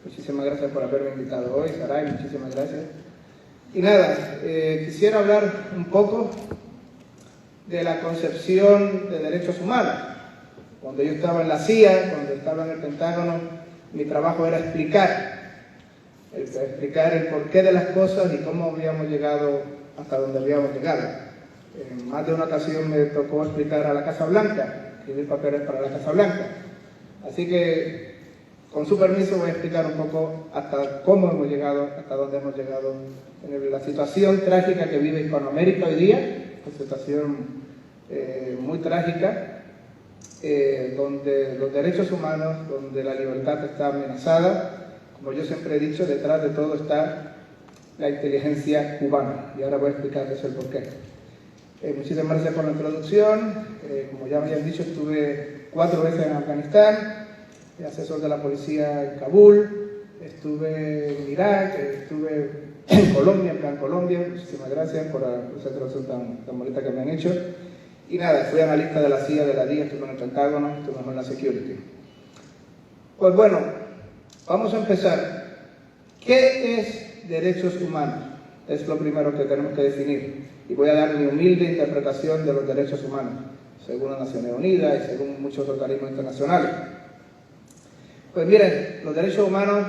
Muchísimas gracias por haberme invitado hoy, Saray, muchísimas gracias. Y nada, quisiera hablar un poco de la concepción de derechos humanos. Cuando yo estaba en la CIA, cuando estaba en el Pentágono, mi trabajo era explicar el porqué de las cosas y cómo habíamos llegado hasta donde habíamos llegado. En más de una ocasión me tocó explicar a la Casa Blanca, escribir papeles para la Casa Blanca. Así que, con su permiso, voy a explicar un poco hasta cómo hemos llegado, hasta dónde hemos llegado en la situación trágica que vive Hispanoamérica hoy día, una situación muy trágica, donde los derechos humanos, donde la libertad está amenazada. Como yo siempre he dicho, detrás de todo está la inteligencia cubana, y ahora voy a explicarles el porqué. Muchísimas gracias por la introducción. Como ya me habían dicho, estuve 4 veces en Afganistán, asesor de la policía en Kabul, estuve en Irak, estuve en Colombia, en Plan Colombia. Muchísimas gracias por esa introducción tan bonita que me han hecho. Y nada, fui analista de la CIA, de la DIA, estuve en el Pentágono, estuve en la Security. Pues bueno, vamos a empezar. ¿Qué es derechos humanos? Es lo primero que tenemos que definir. Y voy a dar mi humilde interpretación de los derechos humanos, según las Naciones Unidas y según muchos organismos internacionales. Pues miren, los derechos humanos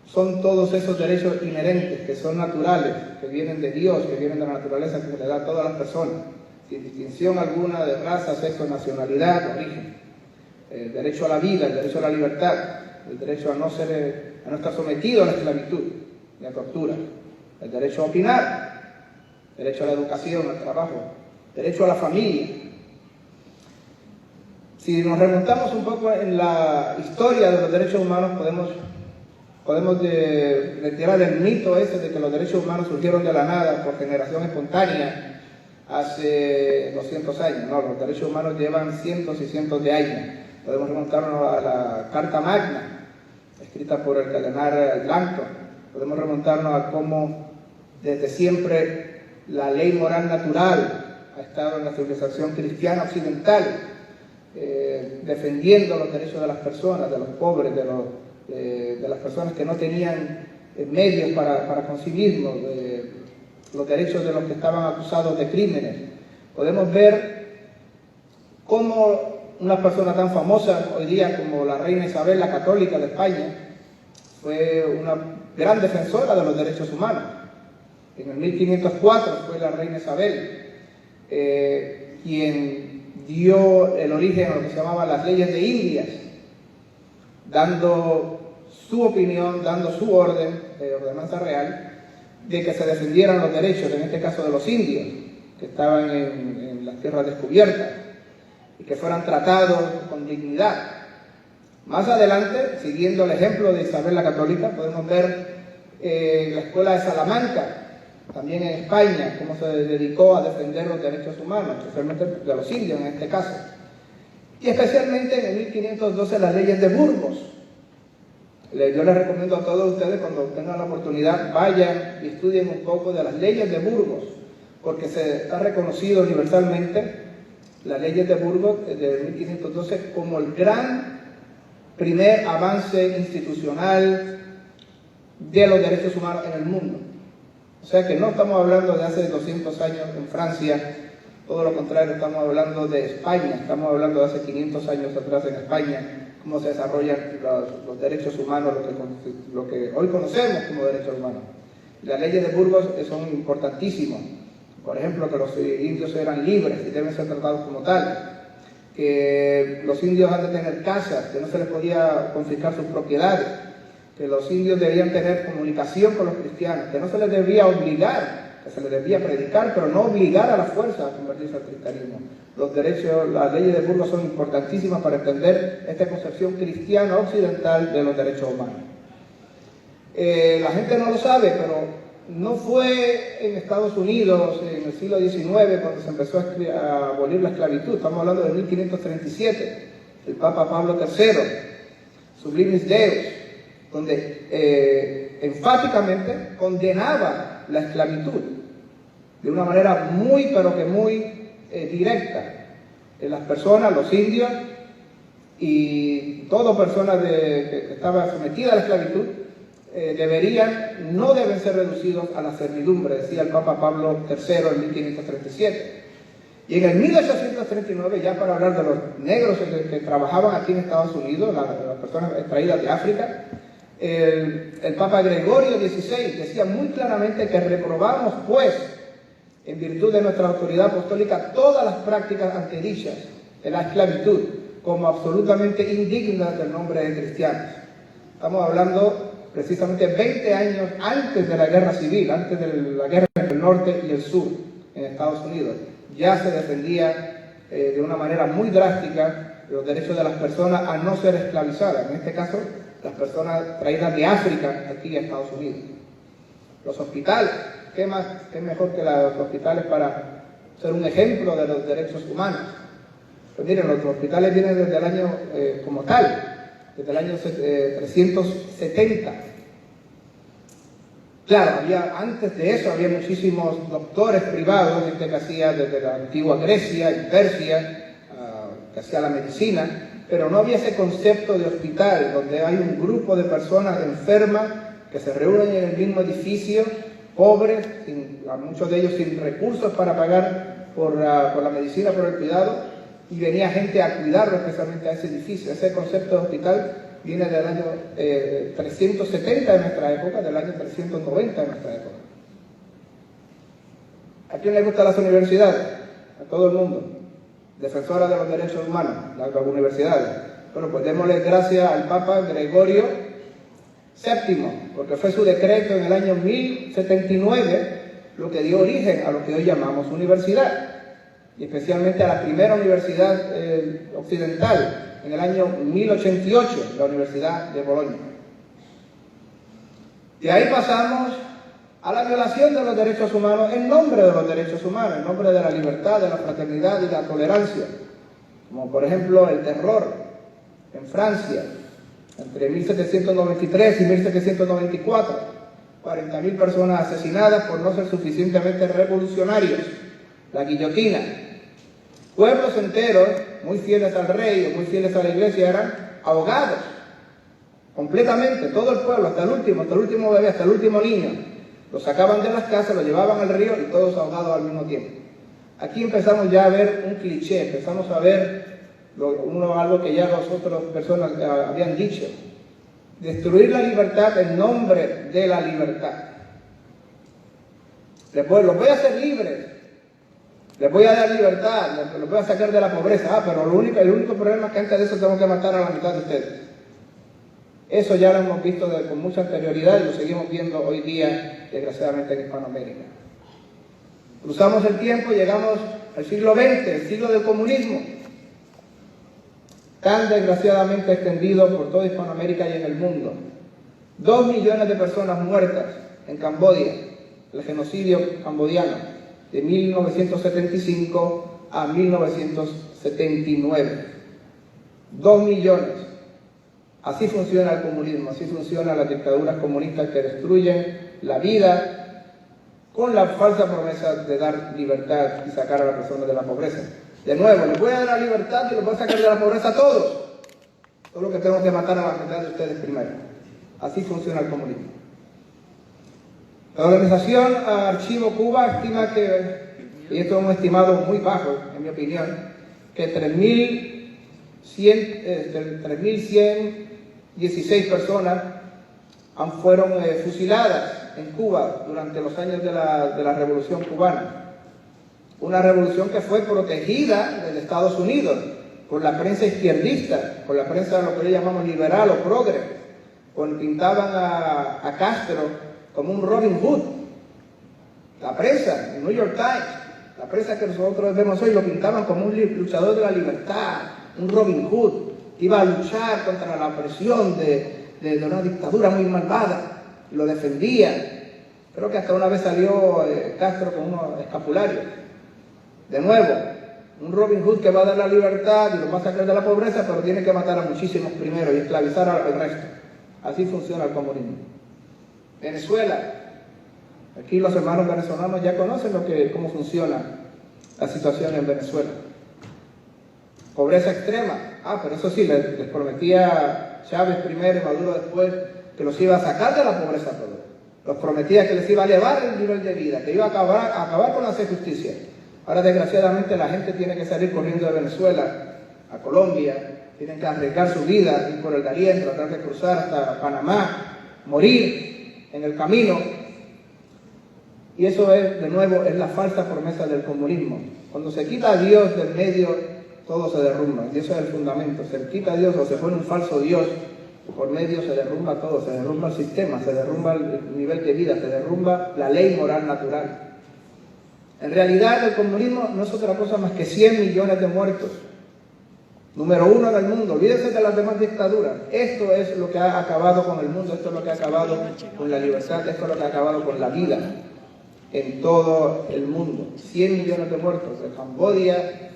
son todos esos derechos inherentes, que son naturales, que vienen de Dios, que vienen de la naturaleza, que se le da a todas las personas, sin distinción alguna de raza, sexo, nacionalidad, origen. El derecho a la vida, el derecho a la libertad, el derecho a no estar sometido a la esclavitud y a tortura, el derecho a opinar, derecho a la educación, al trabajo, derecho a la familia. Si nos remontamos un poco en la historia de los derechos humanos, podemos retirar el mito ese de que los derechos humanos surgieron de la nada por generación espontánea hace 200 años. No, los derechos humanos llevan cientos y cientos de años. Podemos remontarnos a la Carta Magna, escrita por el cardenal Langton. Podemos remontarnos a cómo desde siempre la ley moral natural ha estado en la civilización cristiana occidental, defendiendo los derechos de las personas, de los pobres, de las personas que no tenían medios para concebirlos, los derechos de los que estaban acusados de crímenes. Podemos ver cómo una persona tan famosa hoy día como la reina Isabel, la católica de España, fue una gran defensora de los derechos humanos. En el 1504 fue la reina Isabel quien dio el origen a lo que se llamaban las leyes de Indias, dando su opinión, dando su orden, ordenanza real, de que se defendieran los derechos, en este caso de los indios, que estaban en las tierras descubiertas, y que fueran tratados con dignidad. Más adelante, siguiendo el ejemplo de Isabel la Católica, podemos ver la escuela de Salamanca, también en España, cómo se dedicó a defender los derechos humanos, especialmente de los indios en este caso. Y especialmente en 1512 las leyes de Burgos. Yo les recomiendo a todos ustedes, cuando tengan la oportunidad, vayan y estudien un poco de las leyes de Burgos, porque se ha reconocido universalmente las leyes de Burgos de 1512 como el gran primer avance institucional de los derechos humanos en el mundo. O sea que no estamos hablando de hace 200 años en Francia, todo lo contrario, estamos hablando de España, estamos hablando de hace 500 años atrás en España, cómo se desarrollan los derechos humanos, lo que hoy conocemos como derechos humanos. Las leyes de Burgos son importantísimas. Por ejemplo, que los indios eran libres y deben ser tratados como tal, que los indios han de tener casas, que no se les podía confiscar sus propiedades, que los indios debían tener comunicación con los cristianos, que no se les debía obligar, que se les debía predicar, pero no obligar a la fuerza a convertirse al cristianismo. Los derechos, las leyes de Burgos son importantísimas para entender esta concepción cristiana occidental de los derechos humanos. La gente no lo sabe, pero no fue en Estados Unidos en el siglo XIX cuando se empezó a abolir la esclavitud. Estamos hablando de 1537, el Papa Pablo III, Sublimis Deus, donde enfáticamente condenaba la esclavitud de una manera muy, pero que muy directa en las personas, los indios y toda persona que estaba sometida a la esclavitud no deben ser reducidos a la servidumbre, decía el Papa Pablo III en 1537. Y en el 1839, ya para hablar de los negros que trabajaban aquí en Estados Unidos, las personas extraídas de África, el Papa Gregorio XVI decía muy claramente que reprobamos, pues, en virtud de nuestra autoridad apostólica, todas las prácticas antedichas de la esclavitud como absolutamente indignas del nombre de cristianos. Estamos hablando precisamente 20 años antes de la guerra civil, antes de la guerra entre el norte y el sur en Estados Unidos. Ya se defendía de una manera muy drástica los derechos de las personas a no ser esclavizadas, en este caso las personas traídas de África aquí a Estados Unidos. Los hospitales, ¿qué mejor que los hospitales para ser un ejemplo de los derechos humanos? Pues miren, los hospitales vienen desde el año como tal, desde el año 370. Claro, antes de eso había muchísimos doctores privados, gente que hacía desde la antigua Grecia y Persia, que hacía la medicina, pero no había ese concepto de hospital, donde hay un grupo de personas enfermas que se reúnen en el mismo edificio, pobres, muchos de ellos sin recursos para pagar por la medicina, por el cuidado, y venía gente a cuidarlo especialmente a ese edificio. Ese concepto de hospital viene del año 370 de nuestra época, del año 390 de nuestra época. ¿A quién le gustan las universidades? A todo el mundo. Defensora de los derechos humanos, las universidades. Bueno, pues démosle gracias al Papa Gregorio VII, porque fue su decreto en el año 1079 lo que dio origen a lo que hoy llamamos universidad, y especialmente a la primera universidad occidental, en el año 1088, la Universidad de Bolonia. De ahí pasamos a la violación de los derechos humanos en nombre de los derechos humanos, en nombre de la libertad, de la fraternidad y la tolerancia, como por ejemplo el terror en Francia, entre 1793 y 1794, 40.000 personas asesinadas por no ser suficientemente revolucionarios, la guillotina. Pueblos enteros, muy fieles al rey o muy fieles a la iglesia, eran ahogados completamente, todo el pueblo, hasta el último bebé, hasta el último niño. Los sacaban de las casas, los llevaban al río y todos ahogados al mismo tiempo. Aquí empezamos ya a ver un cliché, empezamos a ver algo que ya las otras personas habían dicho: destruir la libertad en nombre de la libertad. Después, los voy a hacer libres, les voy a dar libertad, los voy a sacar de la pobreza. Pero el único problema es que antes de eso tengo que matar a la mitad de ustedes. Eso ya lo hemos visto con mucha anterioridad y lo seguimos viendo hoy día, desgraciadamente, en Hispanoamérica. Cruzamos el tiempo, llegamos al siglo XX, el siglo del comunismo, tan desgraciadamente extendido por toda Hispanoamérica y en el mundo. 2 millones de personas muertas en Camboya, el genocidio cambodiano, de 1975 a 1979. 2 millones. Así funciona el comunismo, así funcionan las dictaduras comunistas que destruyen la vida con la falsa promesa de dar libertad y sacar a la persona de la pobreza. De nuevo, les voy a dar la libertad y los voy a sacar de la pobreza a todos. Solo que tengo que matar a la mitad de ustedes primero. Así funciona el comunismo. La organización Archivo Cuba estima que, y esto es un estimado muy bajo, en mi opinión, que 3.116 personas fueron fusiladas en Cuba durante los años de la Revolución Cubana. Una revolución que fue protegida desde Estados Unidos por la prensa izquierdista, por la prensa lo que hoy llamamos liberal o progre, cuando pintaban a Castro como un Robin Hood. La prensa, el New York Times, la prensa que nosotros vemos hoy, lo pintaban como un luchador de la libertad, un Robin Hood, que iba a luchar contra la opresión de una dictadura muy malvada, y lo defendía. Creo que hasta una vez salió Castro con unos escapularios. De nuevo, un Robin Hood que va a dar la libertad y los va a sacar de la pobreza, pero tiene que matar a muchísimos primero y esclavizar al resto. Así funciona el comunismo. Venezuela. Aquí los hermanos venezolanos ya conocen cómo funciona la situación en Venezuela. Pobreza extrema. Pero eso sí, les prometía Chávez primero y Maduro después que los iba a sacar de la pobreza a todos. Los prometía que les iba a elevar el nivel de vida, que iba a acabar con la injusticia. Ahora, desgraciadamente, la gente tiene que salir corriendo de Venezuela a Colombia, tienen que arriesgar su vida, ir por el Darién, tratar de cruzar hasta Panamá, morir en el camino. Y eso es, de nuevo, es la falsa promesa del comunismo. Cuando se quita a Dios del medio, todo se derrumba. Y eso es el fundamento. Se quita a Dios o se pone un falso Dios por medio, se derrumba todo. Se derrumba el sistema, se derrumba el nivel de vida, se derrumba la ley moral natural. En realidad, el comunismo no es otra cosa más que 100 millones de muertos. Número 1 en el mundo. Olvídense de las demás dictaduras. Esto es lo que ha acabado con el mundo, esto es lo que ha acabado con la libertad, esto es lo que ha acabado con la vida en todo el mundo. 100 millones de muertos en Camboya,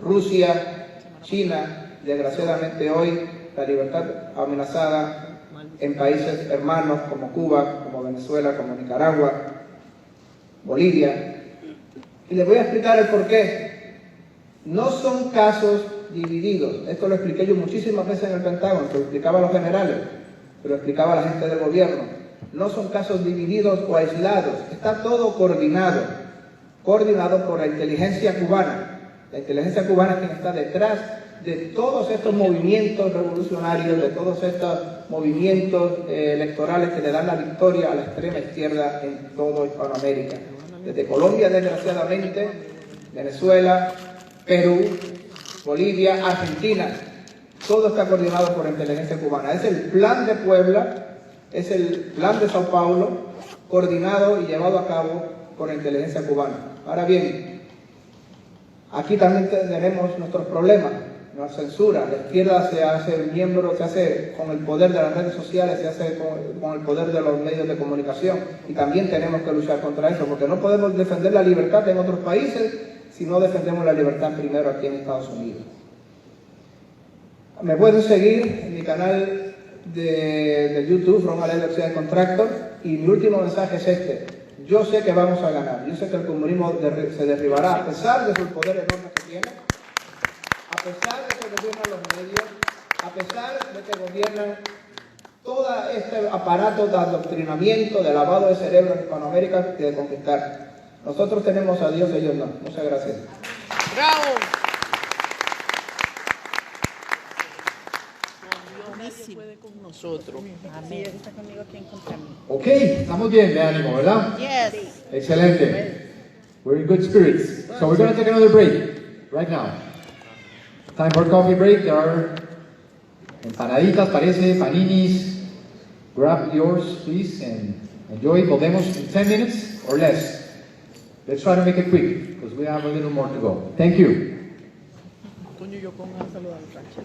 Rusia, China. Desgraciadamente hoy la libertad amenazada en países hermanos como Cuba, como Venezuela, como Nicaragua, Bolivia. Y les voy a explicar el porqué. No son casos divididos. Esto lo expliqué yo muchísimas veces en el Pentágono, se lo explicaba a los generales, se lo explicaba a la gente del gobierno. No son casos divididos o aislados, está todo coordinado por la inteligencia cubana. La inteligencia cubana es quien está detrás de todos estos movimientos revolucionarios, de todos estos movimientos electorales que le dan la victoria a la extrema izquierda en toda Hispanoamérica. Desde Colombia, desgraciadamente, Venezuela, Perú, Bolivia, Argentina, todo está coordinado por la inteligencia cubana. Es el plan de Puebla, es el plan de Sao Paulo, coordinado y llevado a cabo por la inteligencia cubana. Ahora bien, aquí también tenemos nuestros problemas, la censura. La izquierda se hace miembro, se hace con el poder de las redes sociales, se hace con el poder de los medios de comunicación, y también tenemos que luchar contra eso, porque no podemos defender la libertad en otros países si no defendemos la libertad primero aquí en Estados Unidos. Me pueden seguir en mi canal de YouTube, From Alexis Contractor, y mi último mensaje es este: yo sé que vamos a ganar, yo sé que el comunismo se derribará, a pesar de su poder enorme que tiene, a pesar de que gobiernan los medios, a pesar de que gobiernan todo este aparato de adoctrinamiento, de lavado de cerebro en Hispanoamérica y de conquistar. Nosotros tenemos a Dios, ellos no. Muchas gracias. ¡Bravo! Nadie puede con nosotros. Amén. Está conmigo aquí en Contramí. Ok, estamos bien de ánimo, ¿verdad? Yes. Excelente. We're in good spirits. So we're going to take another break right now. Time for coffee break. There are empanaditas, parece, paninis. Grab yours, please, and enjoy. Volvemos in 10 minutes or less. Let's try to make it quick, because we have a little more to go. Thank you. Coño, yo con un saludo al Rachel.